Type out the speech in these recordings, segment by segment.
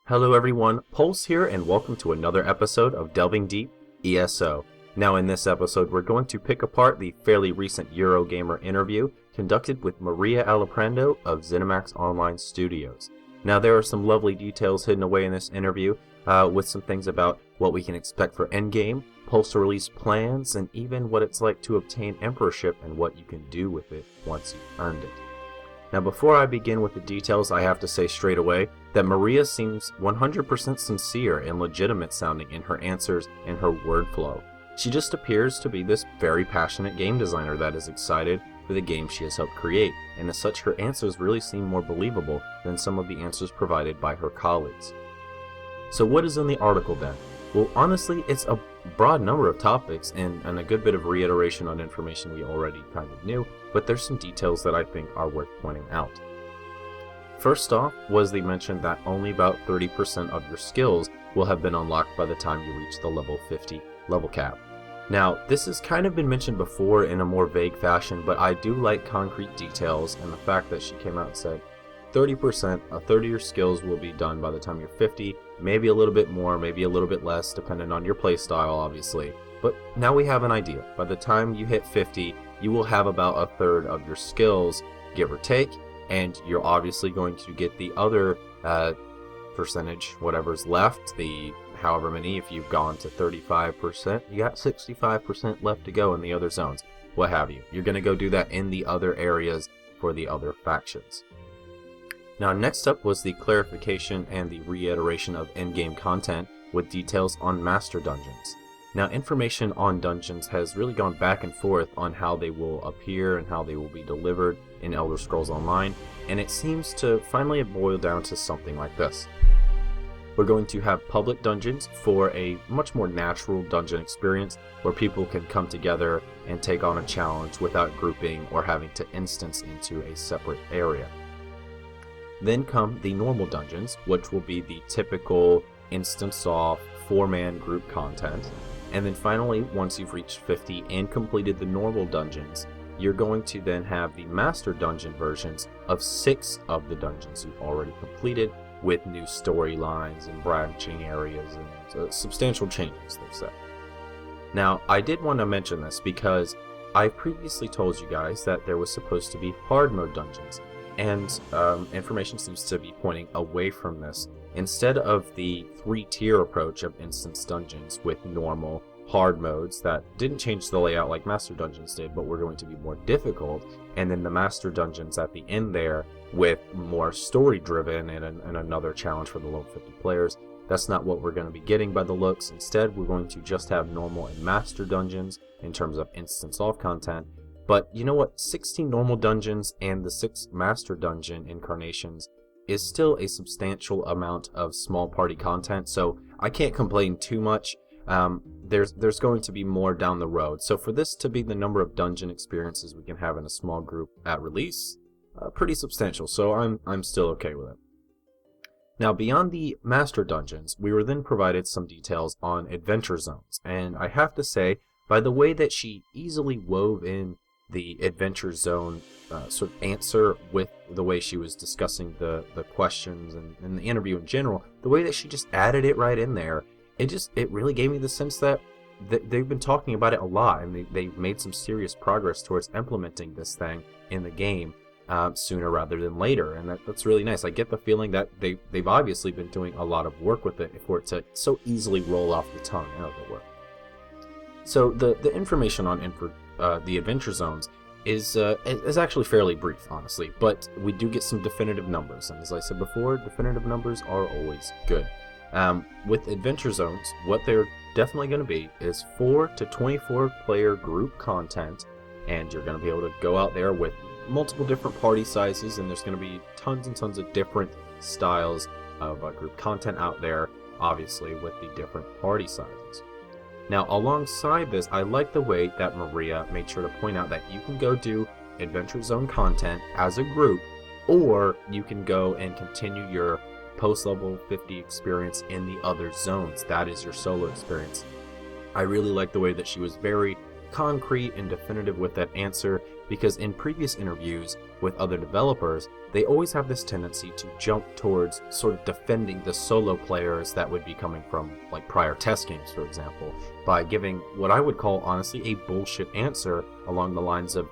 Hello everyone, Pulse here and welcome to another episode of Delving Deep ESO. Now in this episode we're going to pick apart the fairly recent Eurogamer interview conducted with Maria Alaprando of Zenimax Online Studios. Now there are some lovely details hidden away in this interview with some things about what we can expect for endgame, Pulse release plans, and even what it's like to obtain Emperorship and what you can do with it once you've earned it. Now before I begin with the details, I have to say straight away that Maria seems 100% sincere and legitimate sounding in her answers and her word flow. She just appears to be this very passionate game designer that is excited for the game she has helped create, and as such her answers really seem more believable than some of the answers provided by her colleagues. So what is in the article then? Well, honestly, it's a broad number of topics and a good bit of reiteration on information we already kind of knew, but there's some details that I think are worth pointing out. First off was the mention that only about 30% of your skills will have been unlocked by the time you reach the level 50 level cap. Now, this has kind of been mentioned before in a more vague fashion, but I do like concrete details, and the fact that she came out and said 30%, a third of your skills will be done by the time you're 50, maybe a little bit more, maybe a little bit less, depending on your playstyle, obviously. But now we have an idea. By the time you hit 50, you will have about a third of your skills, give or take, and you're obviously going to get the other percentage, whatever's left, the however many. If you've gone to 35%, you got 65% left to go in the other zones, what have you. You're going to go do that in the other areas for the other factions. Now next up was the clarification and the reiteration of endgame content with details on Master Dungeons. Now information on dungeons has really gone back and forth on how they will appear and how they will be delivered in Elder Scrolls Online, and it seems to finally boil down to something like this. We're going to have public dungeons for a much more natural dungeon experience where people can come together and take on a challenge without grouping or having to instance into a separate area. Then come the normal dungeons, which will be the typical instance off 4-man group content. And then finally, once you've reached 50 and completed the normal dungeons, you're going to then have the Master Dungeon versions of 6 of the dungeons you've already completed, with new storylines and branching areas and substantial changes, they say. Now, I did want to mention this because I previously told you guys that there was supposed to be hard mode dungeons, and information seems to be pointing away from this. Instead of the 3-tier approach of instance dungeons with normal, hard modes that didn't change the layout like Master Dungeons did, but were going to be more difficult, and then the Master Dungeons at the end there with more story-driven and another challenge for the level 50 players. That's not what we're going to be getting by the looks. Instead, we're going to just have normal and Master Dungeons in terms of instance off content. But you know what? 16 normal dungeons and the 6 Master Dungeon incarnations is still a substantial amount of small party content, so I can't complain too much. There's going to be more down the road. So for this to be the number of dungeon experiences we can have in a small group at release, pretty substantial, so I'm still okay with it. Now beyond the Master Dungeons, we were then provided some details on Adventure Zones, and I have to say, by the way that she easily wove in the Adventure Zone sort of answer with the way she was discussing the questions and the interview in general, the way that she just added it right in there, it really gave me the sense that they've been talking about it a lot, and they've made some serious progress towards implementing this thing in the game sooner rather than later, and that's really nice. I get the feeling that they've obviously been doing a lot of work with it for it to so easily roll off the tongue, as it were. So the information on the Adventure Zones is actually fairly brief, honestly, but we do get some definitive numbers, and as I said before, definitive numbers are always good. With Adventure Zones, what they're definitely going to be is 4 to 24 player group content, and you're going to be able to go out there with multiple different party sizes, and there's going to be tons and tons of different styles of group content out there, obviously with the different party sizes. Now alongside this, I like the way that Maria made sure to point out that you can go do Adventure Zone content as a group, or you can go and continue your post-level 50 experience in the other zones. That is your solo experience. I really like the way that she was very concrete and definitive with that answer, because in previous interviews with other developers, they always have this tendency to jump towards sort of defending the solo players that would be coming from like prior test games, for example, by giving what I would call honestly a bullshit answer along the lines of,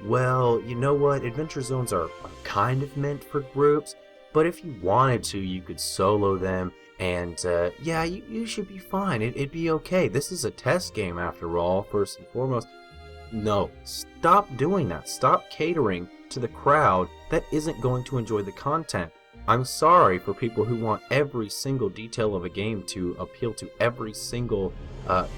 well, you know what, adventure zones are kind of meant for groups, but if you wanted to, you could solo them, and yeah, you should be fine. It'd be okay. This is a test game after all, first and foremost. No, stop doing that. Stop catering to the crowd that isn't going to enjoy the content. I'm sorry for people who want every single detail of a game to appeal to every single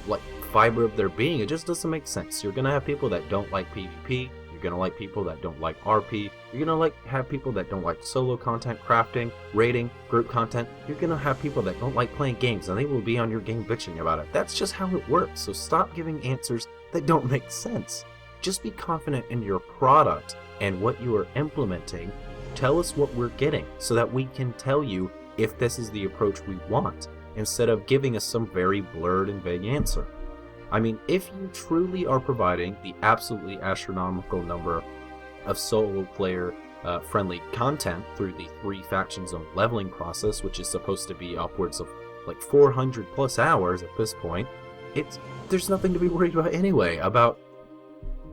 like fiber of their being. It just doesn't make sense. You're gonna have people that don't like PvP. You're gonna like people that don't like RP. You're gonna have people that don't like solo content, crafting, raiding, group content. You're gonna have people that don't like playing games, and they will be on your game bitching about it. That's just how it works. So stop giving answers that don't make sense. Just be confident in your product and what you are implementing. Tell us what we're getting so that we can tell you if this is the approach we want, instead of giving us some very blurred and vague answer. I mean, if you truly are providing the absolutely astronomical number of solo player friendly content through the 3 faction zone leveling process, which is supposed to be upwards of like 400 plus hours at this point, there's nothing to be worried about anyway about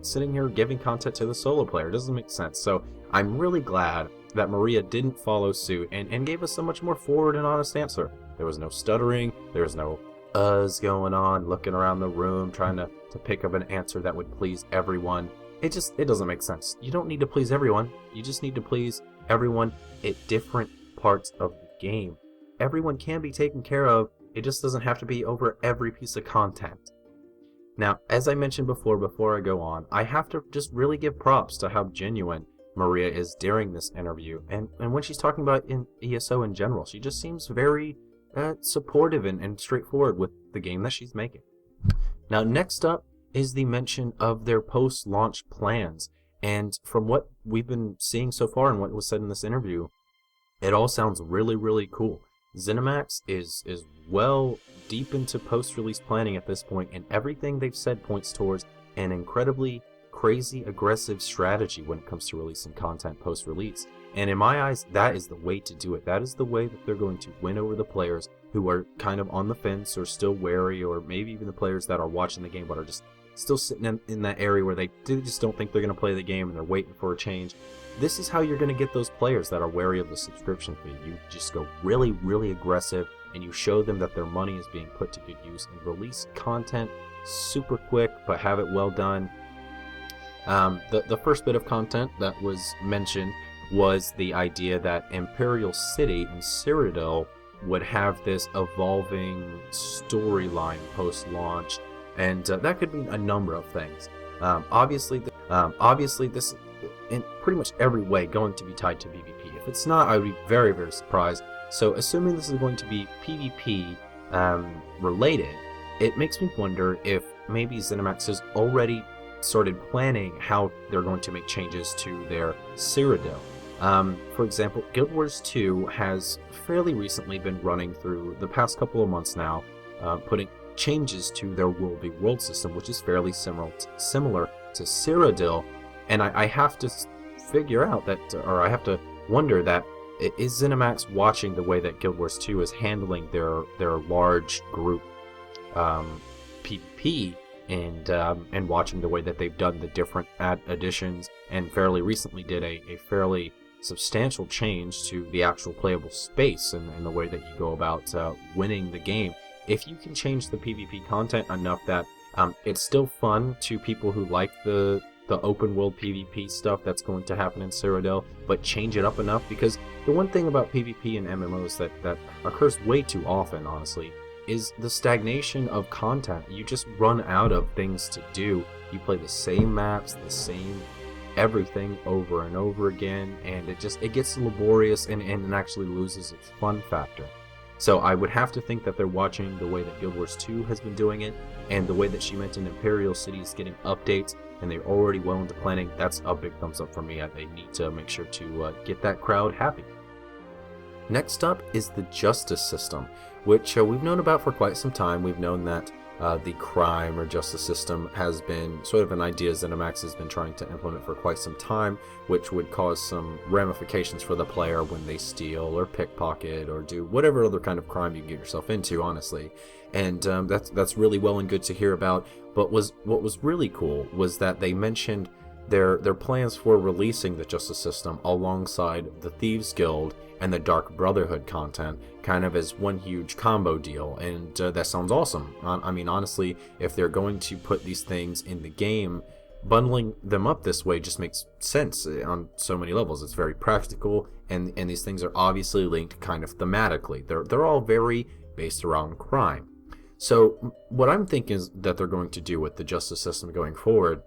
sitting here giving content to the solo player. It doesn't make sense. So I'm really glad that Maria didn't follow suit and gave us a much more forward and honest answer. There was no stuttering, there was no going on, looking around the room, trying to pick up an answer that would please everyone. It doesn't make sense. You don't need to please everyone. You just need to please everyone at different parts of the game. Everyone can be taken care of. It just doesn't have to be over every piece of content. Now, as I mentioned before I go on, I have to just really give props to how genuine Maria is during this interview. And when she's talking about in ESO in general, she just seems very supportive and straightforward with the game that she's making. Now, next up is the mention of their post-launch plans. And from what we've been seeing so far and what was said in this interview, it all sounds really, really cool. Zenimax is well deep into post-release planning at this point, and everything they've said points towards an incredibly crazy, aggressive strategy when it comes to releasing content post-release. And in my eyes, that is the way to do it. That is the way that they're going to win over the players who are kind of on the fence or still wary, or maybe even the players that are watching the game but are just still sitting in that area where they just don't think they're going to play the game and they're waiting for a change. This is how you're going to get those players that are wary of the subscription fee. You just go really, really aggressive, and you show them that their money is being put to good use, and release content super quick but have it well done. The first bit of content that was mentioned was the idea that Imperial City and Cyrodiil would have this evolving storyline post-launch, and that could mean a number of things. Obviously this is in pretty much every way going to be tied to PvP. If it's not, I would be very, very surprised. So assuming this is going to be PvP related, it makes me wonder if maybe Zenimax has already started planning how they're going to make changes to their Cyrodiil. For example, Guild Wars 2 has fairly recently been running through the past couple of months now, putting changes to their world system, which is fairly similar to Cyrodiil, and I have to figure out that, or I have to wonder that, is Zenimax watching the way that Guild Wars 2 is handling their large group PvP, and watching the way that they've done the different additions, and fairly recently did a fairly substantial change to the actual playable space and the way that you go about winning the game. If you can change the PvP content enough that it's still fun to people who like the open world PvP stuff that's going to happen in Cyrodiil, but change it up enough, because the one thing about PvP and MMOs that occurs way too often, honestly, is the stagnation of content. You just run out of things to do. You play the same maps, the same everything over and over again, and it gets laborious and actually loses its fun factor. So I would have to think that they're watching the way that Guild Wars 2 has been doing it, and the way that she mentioned Imperial City is getting updates, and they're already well into planning. That's a big thumbs up for me. They need to make sure to get that crowd happy. Next up is the justice system, which we've known about for quite some time. We've known that the crime or justice system has been sort of an idea Zenimax has been trying to implement for quite some time, which would cause some ramifications for the player when they steal or pickpocket or do whatever other kind of crime you can get yourself into, honestly. And that's really well and good to hear about. But what was really cool was that they mentioned their plans for releasing the justice system alongside the Thieves Guild and the Dark Brotherhood content, kind of as one huge combo deal, and that sounds awesome. I mean, honestly, if they're going to put these things in the game, bundling them up this way just makes sense on so many levels. It's very practical, and these things are obviously linked kind of thematically. They're all very based around crime. So what I'm thinking is that they're going to do with the justice system going forward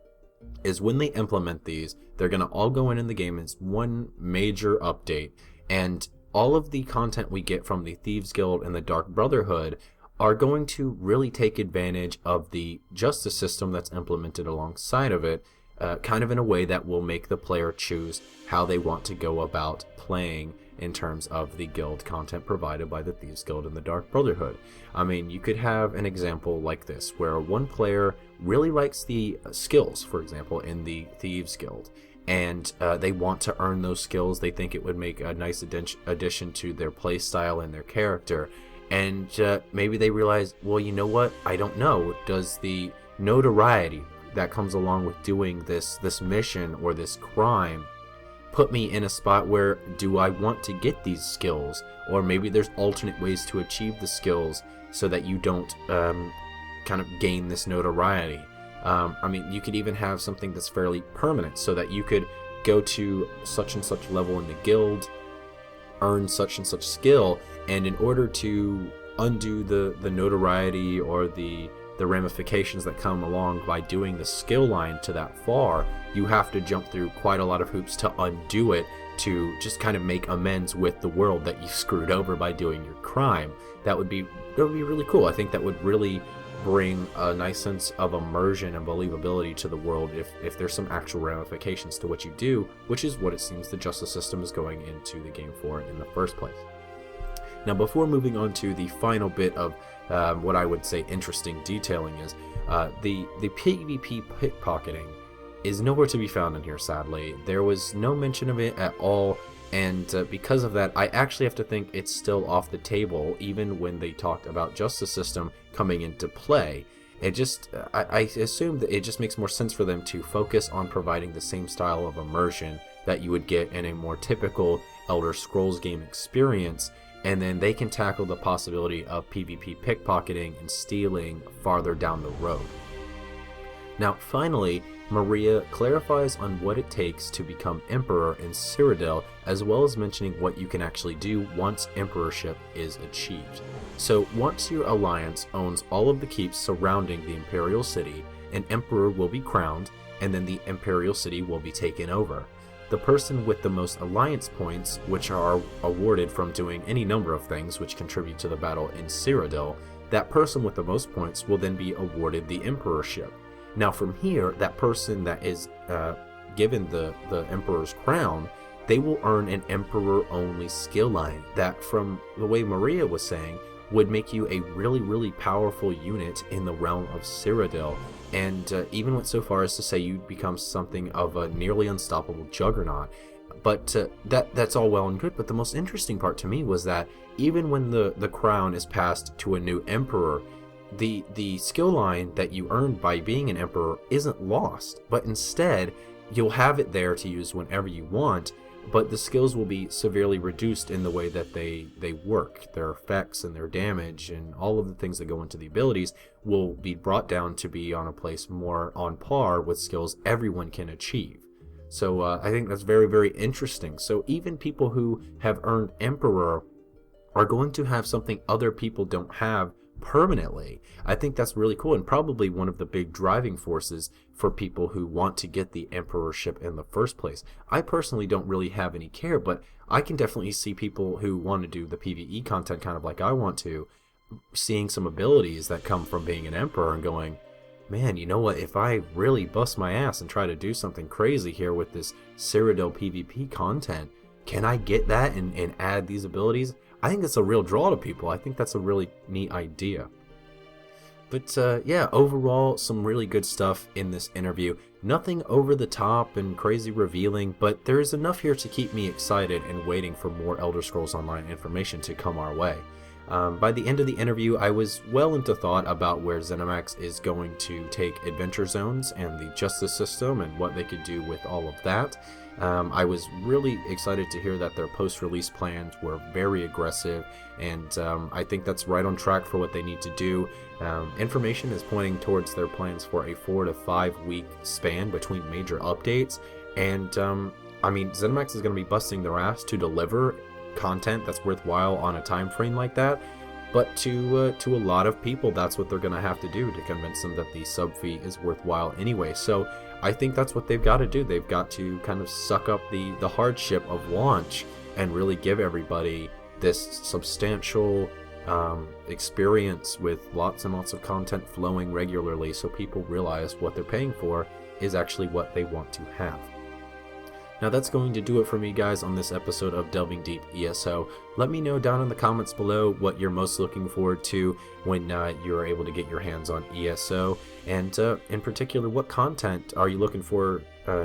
is when they implement these, they're going to all go in the game as one major update, and all of the content we get from the Thieves Guild and the Dark Brotherhood are going to really take advantage of the justice system that's implemented alongside of it, kind of in a way that will make the player choose how they want to go about playing in terms of the guild content provided by the Thieves Guild and the Dark Brotherhood. I mean, you could have an example like this, where one player really likes the skills, for example, in the Thieves Guild, and they want to earn those skills. They think it would make a nice addition to their play style and their character. And maybe they realize, well, you know what? I don't know. Does the notoriety that comes along with doing this mission or this crime put me in a spot where do I want to get these skills? Or maybe there's alternate ways to achieve the skills so that you don't kind of gain this notoriety. I mean, you could even have something that's fairly permanent, so that you could go to such and such level in the guild, earn such and such skill, and in order to undo the notoriety or the ramifications that come along by doing the skill line to that far, you have to jump through quite a lot of hoops to undo it, to just kind of make amends with the world that you screwed over by doing your crime. That would be really cool. I think that would really bring a nice sense of immersion and believability to the world if there's some actual ramifications to what you do, which is what it seems the justice system is going into the game for in the first place. Now, before moving on to the final bit of what I would say interesting detailing is the PvP pickpocketing is nowhere to be found in here, sadly. There was no mention of it at all, and because of that, I actually have to think it's still off the table, even when they talked about justice system coming into play. It just, I assume that it just makes more sense for them to focus on providing the same style of immersion that you would get in a more typical Elder Scrolls game experience, and then they can tackle the possibility of PvP pickpocketing and stealing farther down the road. Now, finally, Maria clarifies on what it takes to become Emperor in Cyrodiil, as well as mentioning what you can actually do once Emperorship is achieved. So, once your alliance owns all of the keeps surrounding the Imperial City, an Emperor will be crowned, and then the Imperial City will be taken over. The person with the most alliance points, which are awarded from doing any number of things which contribute to the battle in Cyrodiil, that person with the most points will then be awarded the Emperorship. Now from here, that person that is given the Emperor's crown, they will earn an Emperor-only skill line that, from the way Maria was saying, would make you a really powerful unit in the realm of Cyrodiil, and even went so far as to say you'd become something of a nearly unstoppable juggernaut. But that's all well and good, but the most interesting part to me was that even when the crown is passed to a new emperor, the skill line that you earned by being an emperor isn't lost, but instead you'll have it there to use whenever you want, but the skills will be severely reduced in the way that they work. Their effects and their damage and all of the things that go into the abilities will be brought down to be on a place more on par with skills everyone can achieve. So I think that's very interesting. So even people who have earned Emperor are going to have something other people don't have permanently. I think that's really cool, and probably one of the big driving forces for people who want to get the Emperorship in the first place. I personally don't really have any care, but I can definitely see people who want to do the PvE content kind of like I want to, seeing some abilities that come from being an Emperor and going, man, you know what, if I really bust my ass and try to do something crazy here with this Cyrodiil PvP content, can I get that and add these abilities? I think it's a real draw to people. I think that's a really neat idea. But yeah, overall, some really good stuff in this interview. Nothing over the top and crazy revealing, but there is enough here to keep me excited and waiting for more Elder Scrolls Online information to come our way. By the end of the interview, I was well into thought about where Zenimax is going to take adventure zones and the justice system and what they could do with all of that. I was really excited to hear that their post-release plans were very aggressive, and I think that's right on track for what they need to do. Information is pointing towards their plans for a 4 to 5 week span between major updates, and I mean, Zenimax is going to be busting their ass to deliver content that's worthwhile on a time frame like that. But to a lot of people, that's what they're going to have to do to convince them that the sub fee is worthwhile anyway. So I think that's what they've got to do. They've got to kind of suck up the hardship of launch and really give everybody this substantial experience with lots and lots of content flowing regularly, so people realize what they're paying for is actually what they want to have. Now that's going to do it for me, guys, on this episode of Delving Deep ESO. Let me know down in the comments below what you're most looking forward to when you're able to get your hands on ESO, and in particular, what content are you looking for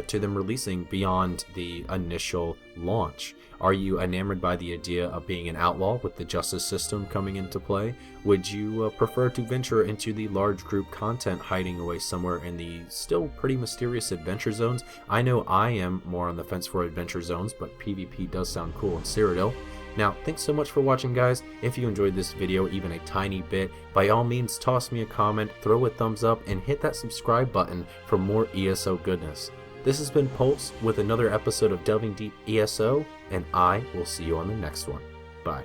to them releasing beyond the initial launch? Are you enamored by the idea of being an outlaw with the justice system coming into play? Would you prefer to venture into the large group content hiding away somewhere in the still pretty mysterious adventure zones? I know I am more on the fence for adventure zones, but PvP does sound cool in Cyrodiil. Now, thanks so much for watching, guys. If you enjoyed this video even a tiny bit, by all means toss me a comment, throw a thumbs up, and hit that subscribe button for more ESO goodness. This has been Pulse with another episode of Delving Deep ESO, and I will see you on the next one. Bye.